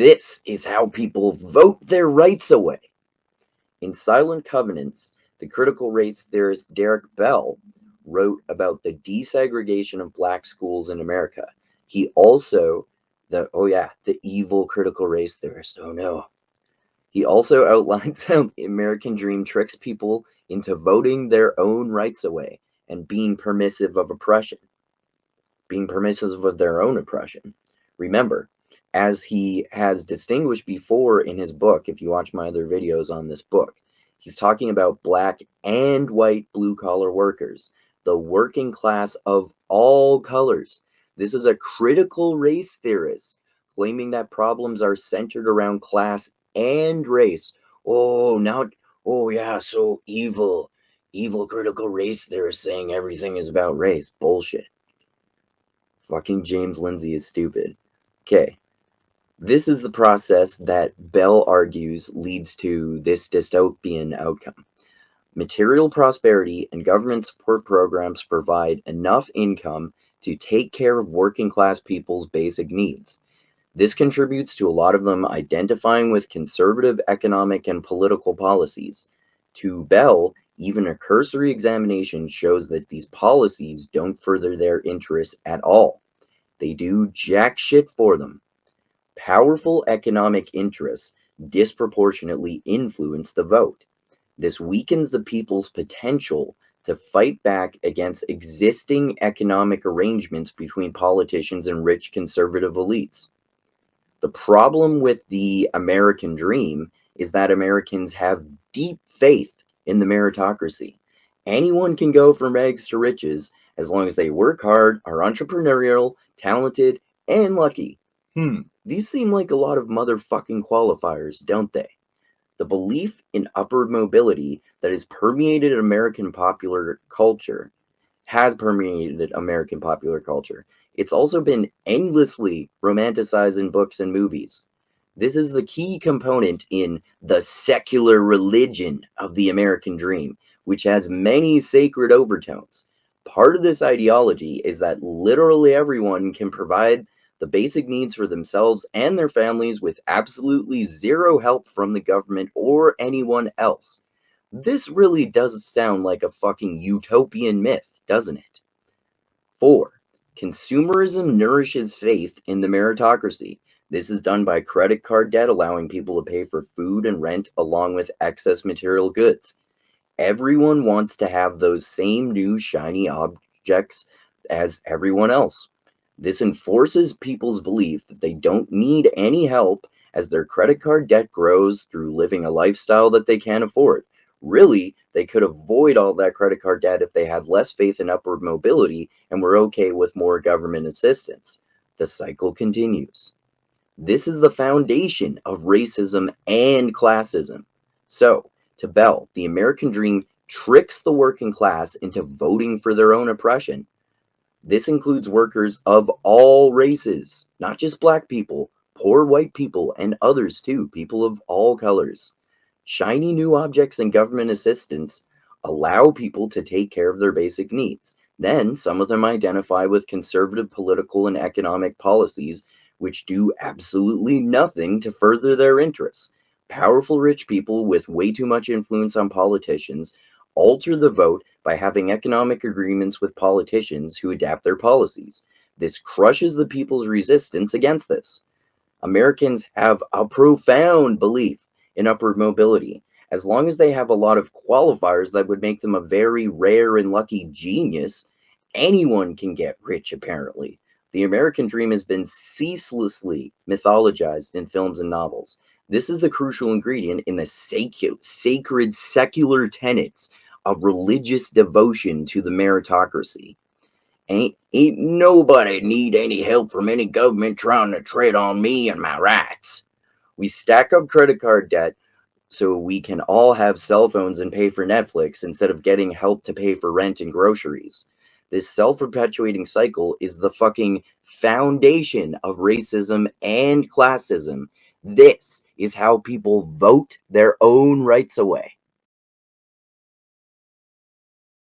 This is how people vote their rights away. In Silent Covenants, the critical race theorist Derrick Bell wrote about the desegregation of black schools in America. He also, the evil critical race theorist, oh no. He also outlines how the American dream tricks people into voting their own rights away and being permissive of oppression, being permissive of their own oppression. Remember, as he has distinguished before in his book, if you watch my other videos on this book, he's talking about black and white blue-collar workers, the working class of all colors. This is a critical race theorist claiming that problems are centered around class and race. Oh, now, oh yeah, so evil. Evil critical race theorist saying everything is about race. Bullshit. Fucking James Lindsay is stupid. Okay. This is the process that Bell argues leads to this dystopian outcome. Material prosperity and government support programs provide enough income to take care of working class people's basic needs. This contributes to a lot of them identifying with conservative economic and political policies. To Bell, even a cursory examination shows that these policies don't further their interests at all. They do jack shit for them. Powerful economic interests disproportionately influence the vote. This weakens the people's potential to fight back against existing economic arrangements between politicians and rich conservative elites. The problem with the American dream is that Americans have deep faith in the meritocracy. Anyone can go from rags to riches as long as they work hard, are entrepreneurial, talented, and lucky. These seem like a lot of motherfucking qualifiers, don't they? The belief in upward mobility that has permeated American popular culture has permeated American popular culture. It's also been endlessly romanticized in books and movies. This is the key component in the secular religion of the American dream, which has many sacred overtones. Part of this ideology is that literally everyone can provide the basic needs for themselves and their families with absolutely zero help from the government or anyone else. This really does sound like a fucking utopian myth, doesn't it? 4. Consumerism nourishes faith in the meritocracy. This is done by credit card debt allowing people to pay for food and rent along with excess material goods. Everyone wants to have those same new shiny objects as everyone else. This enforces people's belief that they don't need any help as their credit card debt grows through living a lifestyle that they can't afford. Really, they could avoid all that credit card debt if they had less faith in upward mobility and were okay with more government assistance. The cycle continues. This is the foundation of racism and classism. So, to Bell, the American dream tricks the working class into voting for their own oppression. This includes workers of all races, not just black people, poor white people, and others too, people of all colors. Shiny new objects and government assistance allow people to take care of their basic needs. Then, some of them identify with conservative political and economic policies which do absolutely nothing to further their interests. Powerful rich people with way too much influence on politicians alter the vote by having economic agreements with politicians who adapt their policies. This crushes the people's resistance against this. Americans have a profound belief in upward mobility. As long as they have a lot of qualifiers that would make them a very rare and lucky genius, anyone can get rich, apparently. The American dream has been ceaselessly mythologized in films and novels. This is the crucial ingredient in the sacred secular tenets of religious devotion to the meritocracy. Ain't nobody need any help from any government trying to tread on me and my rights. We stack up credit card debt so we can all have cell phones and pay for Netflix instead of getting help to pay for rent and groceries. This self-perpetuating cycle is the fucking foundation of racism and classism. This is how people vote their own rights away.